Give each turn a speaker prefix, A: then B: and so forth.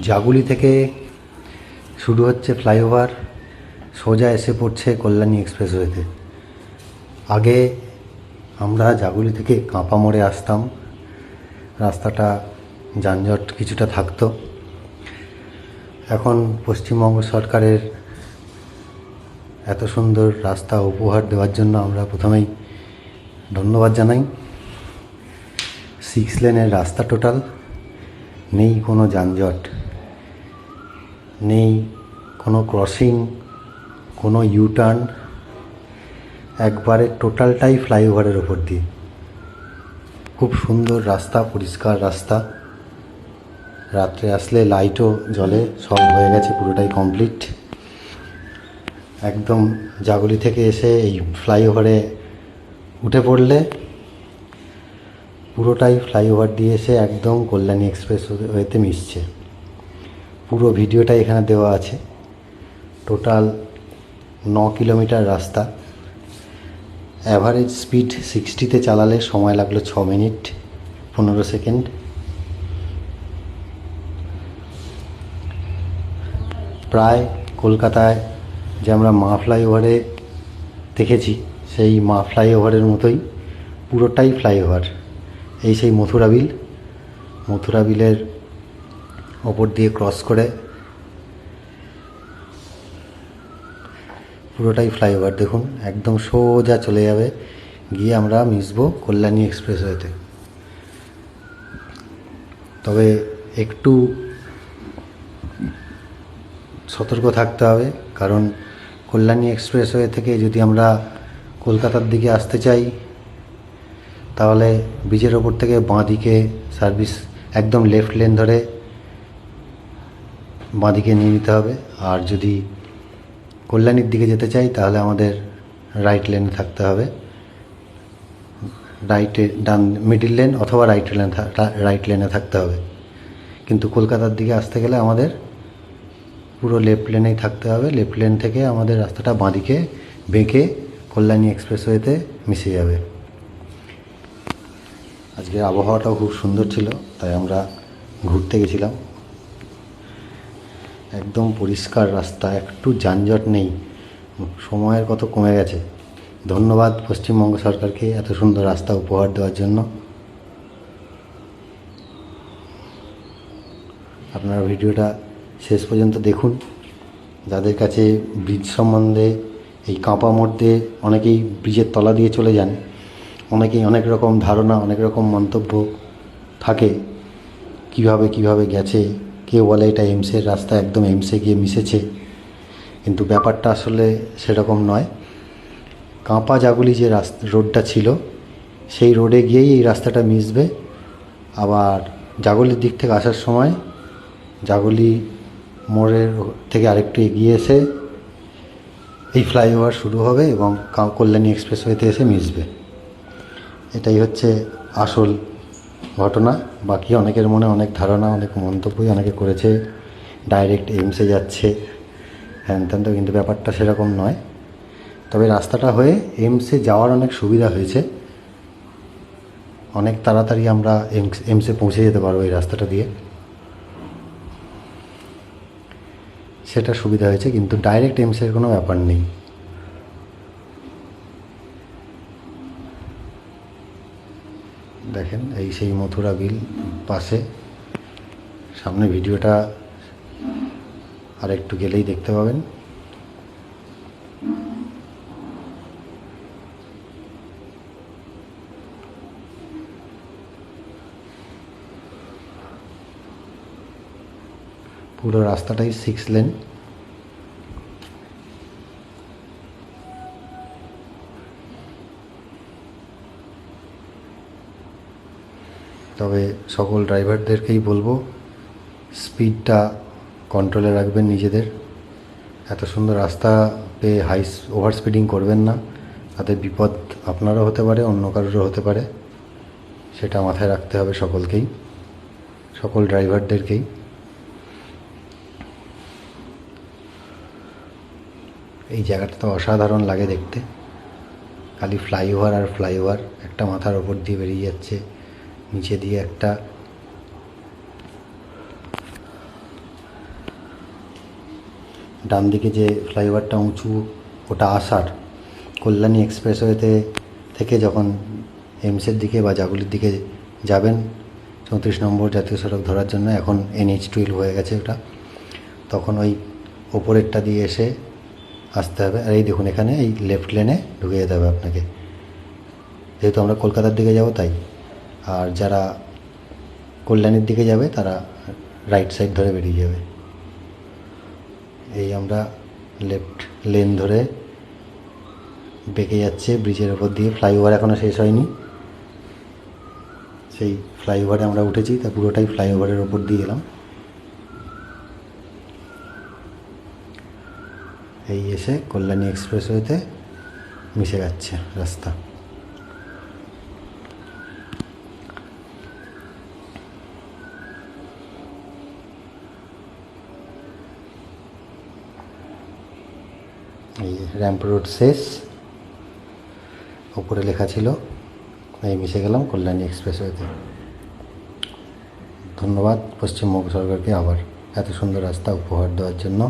A: জাগুলি থেকে শুরু হচ্ছে ফ্লাইওভার, সোজা এসে পড়ছে কল্যাণী এক্সপ্রেসওয়েতে। আগে আমরা জাগুলি থেকে কাঁপা মোড়ে আসতাম, রাস্তাটা যানজট কিছুটা থাকতো। এখন পশ্চিমবঙ্গ সরকারের এত সুন্দর রাস্তা উপহার দেওয়ার জন্য আমরা প্রথমেই ধন্যবাদ জানাই। 6 লেনের রাস্তা টোটাল, নেই কোনো যানজট, নেই কোনো ক্রসিং, কোনো ইউটার্ন, একবারে টোটালটাই ফ্লাইওভারের ওপর দিয়ে। খুব সুন্দর রাস্তা, পরিষ্কার রাস্তা। রাত্রে আসলে লাইটও জ্বলে, সব হয়ে গেছে, পুরোটাই কমপ্লিট। একদম জাগুলি থেকে এসে এই ফ্লাইওভারে উঠে পড়লে পুরোটাই ফ্লাইওভার দিয়ে এসে একদম কল্যাণী এক্সপ্রেসওয়েতে মিশছে। পুরো ভিডিওটা এখানে দেওয়া আছে। টোটাল 9 কিলোমিটার রাস্তা। অ্যাভারেজ স্পিড 60-তে চালালে সময় লাগলো 6 মিনিট 15 সেকেন্ড। প্রায় কলকাতায় যে আমরা মা ফ্লাইওভারে দেখেছি, সেই মা ফ্লাইওভারের মতোই পুরোটাই ফ্লাইওভার। এই সেই মথুরা বিলের ওপর দিয়ে ক্রস করে পুরোটাই ফ্লাইওভার। দেখুন, একদম সোজা চলে যাবে, গিয়ে আমরা মিশবো কল্যাণী এক্সপ্রেসওয়েতে। তবে একটু সতর্ক থাকতে হবে, কারণ কল্যাণী এক্সপ্রেসওয়ে থেকে যদি আমরা কলকাতার দিকে আসতে চাই, তাহলে ব্রিজের ওপর থেকে বাঁদিকে সার্ভিস, একদম লেফট লেন ধরে বাঁদিকে নিয়ে নিতে হবে। আর যদি কল্যাণীর দিকে যেতে চাই, তাহলে আমাদের রাইট লেনে থাকতে হবে। মিডিল লেন অথবা রাইট লেনে থাকতে হবে। কিন্তু কলকাতার দিকে আসতে গেলে আমাদের পুরো লেফট লেনেই থাকতে হবে। লেফট লেন থেকে আমাদের রাস্তাটা বাঁদিকে বেঁকে কল্যাণী এক্সপ্রেসওয়েতে মিশে যাবে। আজকে আবহাওয়াটাও খুব সুন্দর ছিল, তাই আমরা ঘুরতে গেছিলাম। একদম পরিষ্কার রাস্তা, একটু যানজট নেই, সময়ের কত কমে গেছে। ধন্যবাদ পশ্চিমবঙ্গ সরকারকে এত সুন্দর রাস্তা উপহার দেওয়ার জন্য। আপনারা ভিডিওটা শেষ পর্যন্ত দেখুন। যাদের কাছে ব্রিজ সম্বন্ধে, এই কাঁপা মোড় দিয়ে অনেকেই ব্রিজের তলা দিয়ে চলে যান, অনেকেই অনেক রকম ধারণা, অনেক রকম মন্তব্য থাকে, কিভাবে গেছে। কেউ বলে এটা এমসের রাস্তা, একদম এমসে গিয়ে মিশেছে, কিন্তু ব্যাপারটা আসলে সেরকম নয়। কাঁপা জাগুলি যে রোডটা ছিল, সেই রোডে গিয়েই এই রাস্তাটা মিশবে। আবার জাগুলির দিক থেকে আসার সময় জাগুলি মোড়ের থেকে আরেকটু এগিয়ে এসে এই ফ্লাইওভার শুরু হবে এবং কল্যাণী এক্সপ্রেসওয়েতে এসে মিশবে। এটাই হচ্ছে আসল ঘটনা। বাকি অনেকের মনে অনেক ধারণা, অনেক মন্তব্যই অনেকে করেছে, ডাইরেক্ট এইমসে যাচ্ছে হ্যান ত্যান, কিন্তু ব্যাপারটা সেরকম নয়। তবে রাস্তাটা হয়ে এইমসে যাওয়ার অনেক সুবিধা হয়েছে, অনেক তাড়াতাড়ি আমরা এইমসে পৌঁছে যেতে পারবো এই রাস্তাটা দিয়ে, সেটা সুবিধা হয়েছে। কিন্তু ডাইরেক্ট এইমসের কোনো ব্যাপার নেই। দেখেন, এই সেই মথুরা বিল পাশে। সামনে ভিডিওটা আর একটু গেলেই দেখতে পাবেন। পুরো রাস্তাটাই 6 লেন। তবে সকল ড্রাইভারদেরকেই বলবো, স্পিডটা কন্ট্রোলে রাখবেন নিজেদের। এত সুন্দর রাস্তা পেয়ে ওভার স্পিডিং করবেন না, তাতে বিপদ আপনারও হতে পারে, অন্য কারোরও হতে পারে। সেটা মাথায় রাখতে হবে সকলকেই, সকল ড্রাইভারদেরকেই। এই জায়গাটা তো অসাধারণ লাগে দেখতে, খালি ফ্লাইওভার আর ফ্লাইওভার। একটা মাথার ওপর দিয়ে বেরিয়ে যাচ্ছে, নিচে দিয়ে একটা ডান দিকে যে ফ্লাইওভারটা উঁচু, ওটা আসার কল্যাণী এক্সপ্রেসওয়েতে থেকে যখন এমসের দিকে বা জাগুলির দিকে যাবেন 34 নম্বর জাতীয় সড়ক ধরার জন্য, এখন NH-12 হয়ে গেছে ওটা, তখন ওই ওপরেরটা দিয়ে এসে আসতে হবে। আর এই দেখুন এখানে এই লেফট লেনে ঢুকে যেতে হবে আপনাকে, যেহেতু আমরা কলকাতার দিকে যাব তাই। আর যারা কল্যাণীর দিকে যাবে তারা রাইট সাইড ধরে বেরিয়ে যাবে। এই আমরা লেফট লেন ধরে বেঁকে যাচ্ছে ব্রিজের ওপর দিয়ে। ফ্লাইওভার এখনও শেষ হয়নি, সেই ফ্লাইওভারে আমরা উঠেছি, তা পুরোটাই ফ্লাইওভারের ওপর দিয়ে গেলাম। এই এসে কল্যাণী এক্সপ্রেসওয়েতে মিশে যাচ্ছে রাস্তা। এই র্যাম্প রোড শেষ, ওপরে লেখা ছিল, এই মিশে গেলাম কল্যাণী এক্সপ্রেসওয়েতে। ধন্যবাদ পশ্চিমবঙ্গ সরকারকে আবার এত সুন্দর রাস্তা উপহার দেওয়ার জন্য।